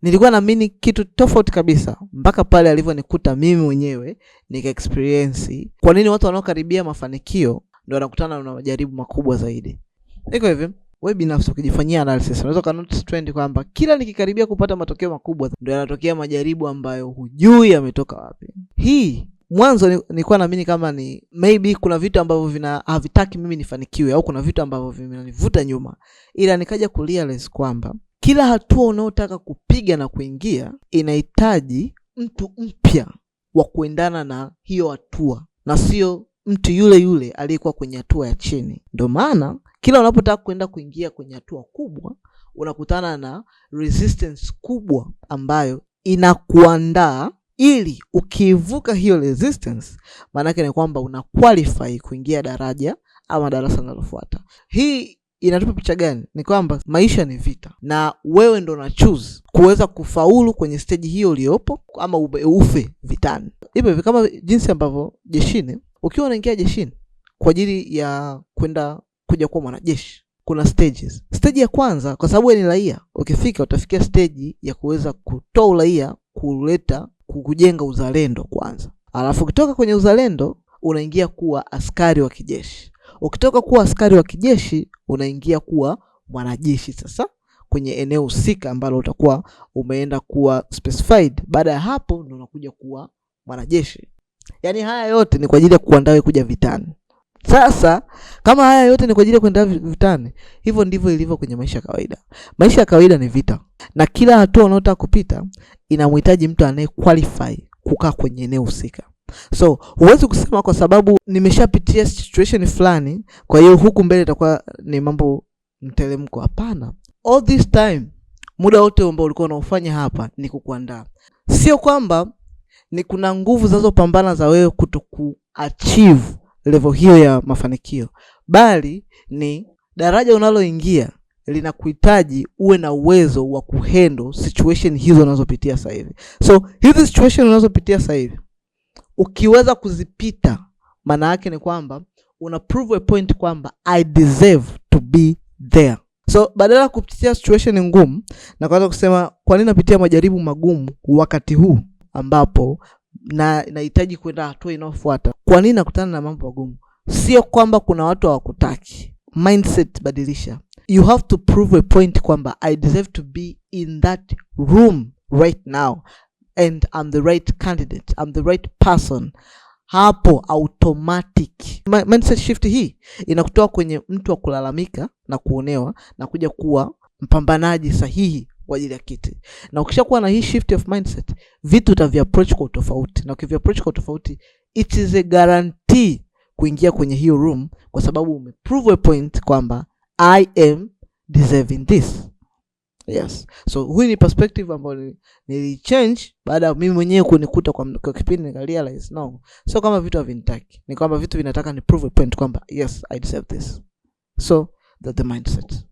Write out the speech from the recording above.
nilikuwa naamini kitu tofauti kabisa mpaka pale alivyonikuta mimi mwenyewe nika experience kwa nini watu wanaokaribia mafanikio ndio wanakutana na majaribu makubwa zaidi. Iko hivi, wewe binafsi ukijifanyia analysis unaweza ka notice trend kwamba kila nikikaribia kupata matokeo makubwa ndio yanatokea majaribu ambayo hujui yametoka wapi. Hii mwanzo nilikuwa naamini kama ni maybe kuna vitu ambavyo havitaki mimi nifanikiwe au kuna vitu ambavyo vinanivuta nyuma, ila nikaja kurealize kwamba kila hatua unaotaka kupiga na kuingia inahitaji mtu mpya wa kuendana na hiyo hatua na sio mtu yule yule aliyekuwa kwenye hatua ya chini. Ndio maana kila unapotaka kwenda kuingia kwenye hatua kubwa unakutana na resistance kubwa ambayo inakuandaa ili ukivuka hiyo resistance maana yake ni kwamba una qualify kuingia daraja ama darasa linalofuata. Hii inatupa picha gani? Ni kwamba maisha ni vita na wewe ndo una choose kuweza kufaulu kwenye stage hiyo uliopo ama ufe vitani. Hivyo kama jinsi ambavyo jeshini, ukiwa unaingia jeshini kwa ajili ya kuja kuwa mwanajeshi, kuna stages. Stage ya kwanza, kwa sababu ni raia, ukifika utafikia stage ya kuweza kutoa uraia, kujenga uzalendo kwanza. Alafu ukitoka kwenye uzalendo unaingia kuwa askari wa kijeshi. Ukitoka kuwa askari wa kijeshi unaingia kuwa mwanajeshi sasa kwenye eneo husika ambalo utakuwa umeenda kuwa specified. Baada ya hapo ndio unakuja kuwa mwanajeshi. Yaani haya yote ni kwa ajili ya kuandaa kuja vitani. Sasa kama haya yote ni kwa ajili ya kuandaa vitani, hivyo ndivyo ilivyo kwenye maisha ya kawaida. Maisha ya kawaida ni vita. Na kila hatua unayotaka kupita inamhitaji mtu anaye qualify kukaa kwenye eneo husika. So huwezi kusema kwa sababu nimeshapitia situation fulani kwa hiyo huku mbele itakuwa ni mambo mtelemko. Hapana. All this time muda wote ambao ulikuwa unaufanya hapa ni kukuandaa. Sio kwamba ni kuna nguvu zinazopambana za wewe kutokuachieve level hiyo ya mafanikio, bali ni daraja unaloingia linakuhitaji uwe na uwezo wa kuhandle situation hizo unazopitia sasa hivi. So hizi situation unazopitia sasa hivi ukiweza kuzipita, maana yake ni kwamba una prove a point kwamba I deserve to be there. So badala ya kupitia situation ngumu na kwanza kusema kwa nini napitia majaribu magumu wakati huu ambapo nahitaji kwenda hatua inayofuata, kwa nini nakutana na mambo magumu? Sio kwamba kuna watu hawakutaki. Mindset badilisha. You have to prove a point kwamba I deserve to be in that room right now and I'm the right candidate, I'm the right person. Hapo automatic mindset shift hii inakutoa kwenye mtu wa kulalamika na kuonewa na kuja kuwa mpambanaji sahihi kwa ajili ya kiti. Na ukishakuwa na hii shift of mindset, vitu utaviapproach kwa tofauti, na ukiviapproach kwa tofauti it is a guarantee kuingia kwenye hiyo room kwa sababu umeprove a point kwamba I am deserving this. Yes. So hii ni perspective ambayo nilichange baada ya mimi mwenyewe kunikuta kwa kipindi nikarealize no. So kama vitu havinitaki, ni kwamba vitu vinataka ni prove a point kwamba yes I deserve this. So that's the mindset.